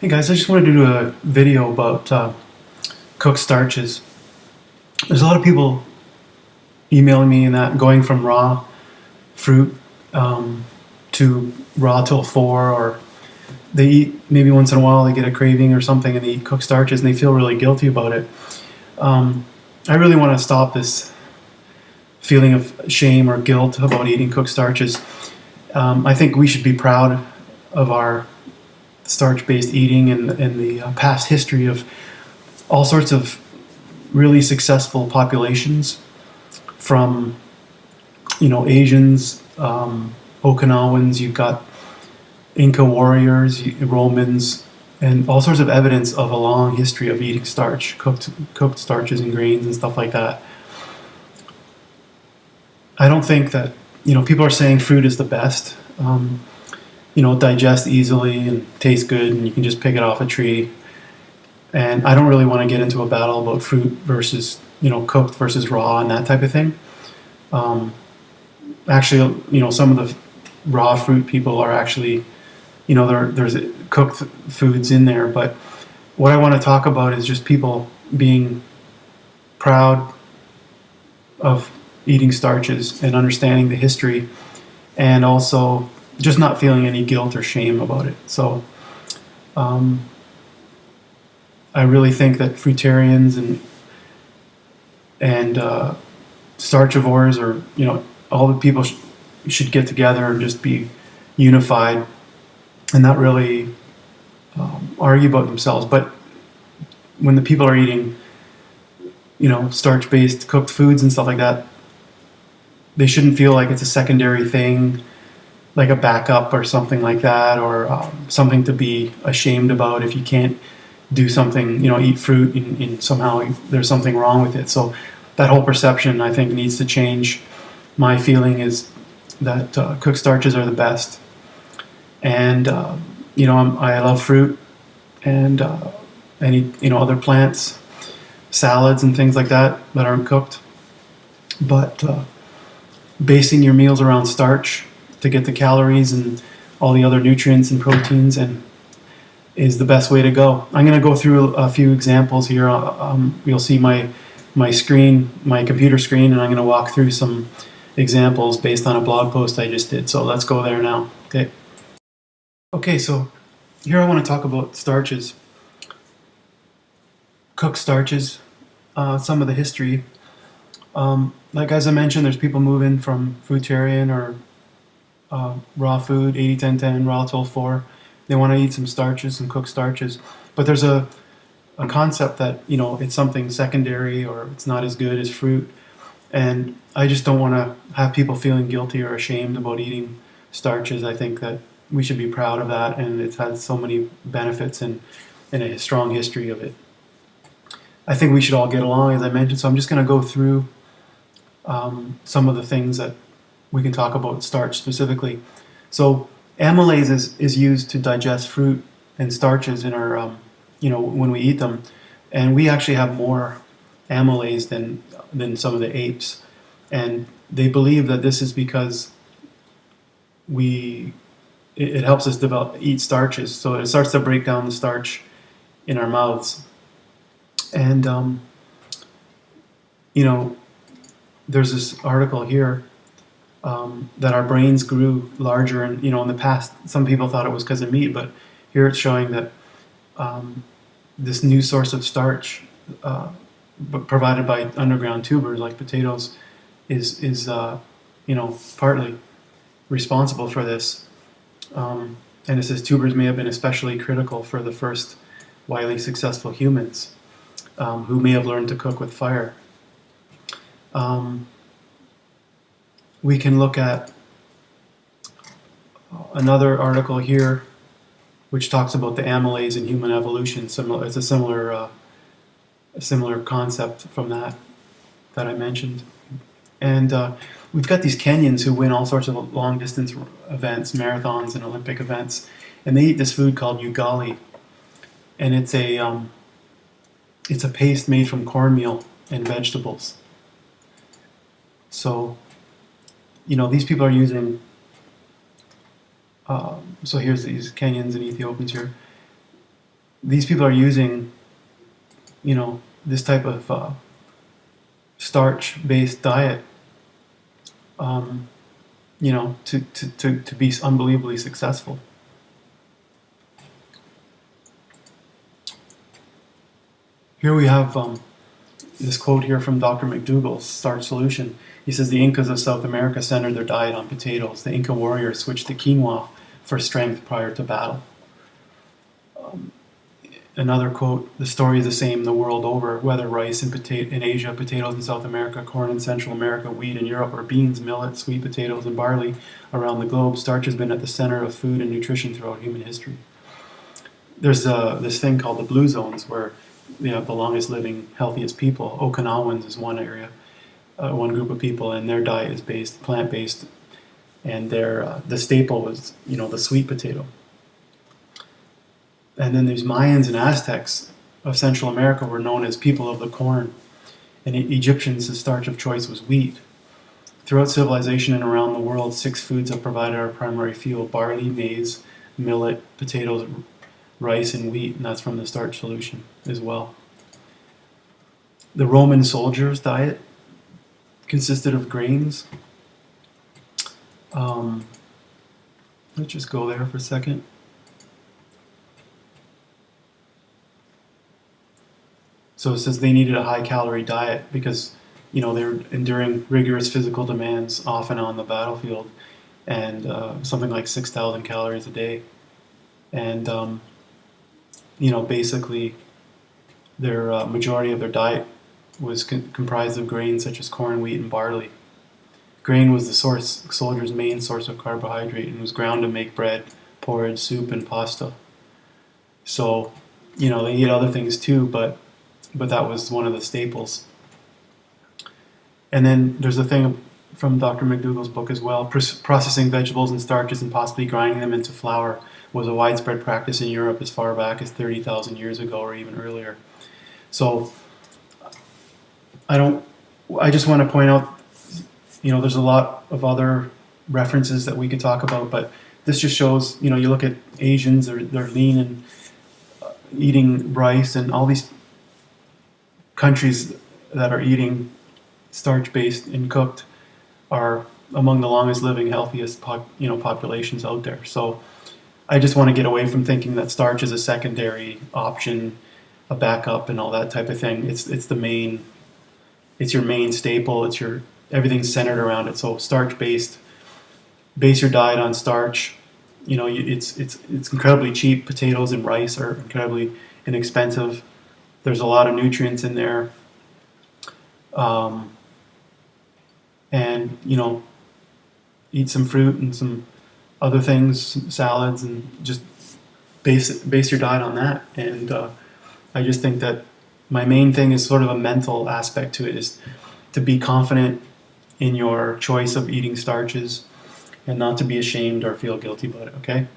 Hey guys, I just wanted to do a video about cooked starches. There's a lot of people emailing me and that going from raw fruit to raw till 4, or they eat maybe once in a while they get a craving or something and they eat cooked starches and they feel really guilty about it. I really want to stop this feeling of shame or guilt about eating cooked starches. I think we should be proud of our starch-based eating and the past history of all sorts of really successful populations, from Asians, Okinawans. You've got Inca warriors, Romans, and all sorts of evidence of a long history of eating starch, cooked starches and grains and stuff like that. I don't think that people are saying fruit is the best. Digest easily and tastes good, and you can just pick it off a tree. And I don't really want to get into a battle about fruit versus cooked versus raw and that type of thing. Actually, some of the raw fruit people are actually, there's cooked foods in there. But what I want to talk about is just people being proud of eating starches and understanding the history, and also just not feeling any guilt or shame about it. So I really think that fruitarians and starchivores, or all the people should get together and just be unified and not really argue about themselves. But when the people are eating starch-based cooked foods and stuff like that, they shouldn't feel like it's a secondary thing, like a backup or something like that, or something to be ashamed about if you can't do something, eat fruit and somehow there's something wrong with it. So that whole perception, I think, needs to change. My feeling is that cooked starches are the best. And I love fruit and any other plants, salads and things like that aren't cooked. But basing your meals around starch to get the calories and all the other nutrients and proteins and is the best way to go. I'm going to go through a few examples here. You'll see my screen, my computer screen, and I'm going to walk through some examples based on a blog post I just did. So let's go there now. Okay, so here I want to talk about starches, cooked starches, some of the history. Like as I mentioned, there's people moving from fruitarian or raw food, 80-10-10, raw till 4. They want to eat some starches, some cooked starches. But there's a concept that, it's something secondary or it's not as good as fruit. And I just don't want to have people feeling guilty or ashamed about eating starches. I think that we should be proud of that, and it's had so many benefits and a strong history of it. I think we should all get along, as I mentioned, so I'm just going to go through some of the things that we can talk about starch specifically. So amylase is used to digest fruit and starches in our, when we eat them. And we actually have more amylase than some of the apes. And they believe that this is because it helps us eat starches. So it starts to break down the starch in our mouths. And, there's this article here that our brains grew larger, and in the past some people thought it was because of meat, but here it's showing that this new source of starch provided by underground tubers like potatoes is partly responsible for this. And it says tubers may have been especially critical for the first widely successful humans who may have learned to cook with fire. We can look at another article here which talks about the amylase in human evolution. It's a similar concept from that I mentioned. And we've got these Kenyans who win all sorts of long distance events, marathons and Olympic events, and they eat this food called ugali, and it's a paste made from cornmeal and vegetables. So these people are using. So here's these Kenyans and Ethiopians here. these people are using, this type of starch-based diet, um, to be unbelievably successful. Here we have this quote here from Dr. McDougall's Starch Solution. He says the Incas of South America centered their diet on potatoes. The Inca warriors switched to quinoa for strength prior to battle. Another quote, the story is the same the world over, whether rice in Asia, potatoes in South America, corn in Central America, wheat in Europe, or beans, millet, sweet potatoes, and barley around the globe. Starch has been at the center of food and nutrition throughout human history. There's this thing called the blue zones where they have the longest living, healthiest people. Okinawans is one area, one group of people, and their diet is plant-based, and their the staple was the sweet potato. And then there's Mayans and Aztecs of Central America were known as people of the corn, and Egyptians the starch of choice was wheat. Throughout civilization and around the world, 6 foods have provided our primary fuel: barley, maize, millet, potatoes, rice, and wheat, and that's from the Starch Solution as well. The Roman soldiers' diet consisted of grains. Let's just go there for a second. So it says they needed a high-calorie diet because, they were enduring rigorous physical demands, often on the battlefield, and something like 6,000 calories a day. And basically, their majority of their diet was comprised of grains such as corn, wheat, and barley. Grain was the soldiers' main source of carbohydrate and was ground to make bread, porridge, soup, and pasta. So, they eat other things too, but that was one of the staples. And then there's a thing from Dr. McDougall's book as well. Processing vegetables and starches and possibly grinding them into flour was a widespread practice in Europe as far back as 30,000 years ago or even earlier. So I just want to point out, there's a lot of other references that we could talk about, but this just shows, you look at Asians, they're lean and eating rice, and all these countries that are eating starch-based and cooked are among the longest living, healthiest populations out there. So I just want to get away from thinking that starch is a secondary option, a backup, and all that type of thing. It's your main staple. Everything's centered around it. So starch-based, base your diet on starch. It's incredibly cheap. Potatoes and rice are incredibly inexpensive. There's a lot of nutrients in there. And, eat some fruit and some other things, some salads, and just base your diet on that. And I just think that my main thing is sort of a mental aspect to it, is to be confident in your choice of eating starches and not to be ashamed or feel guilty about it, okay?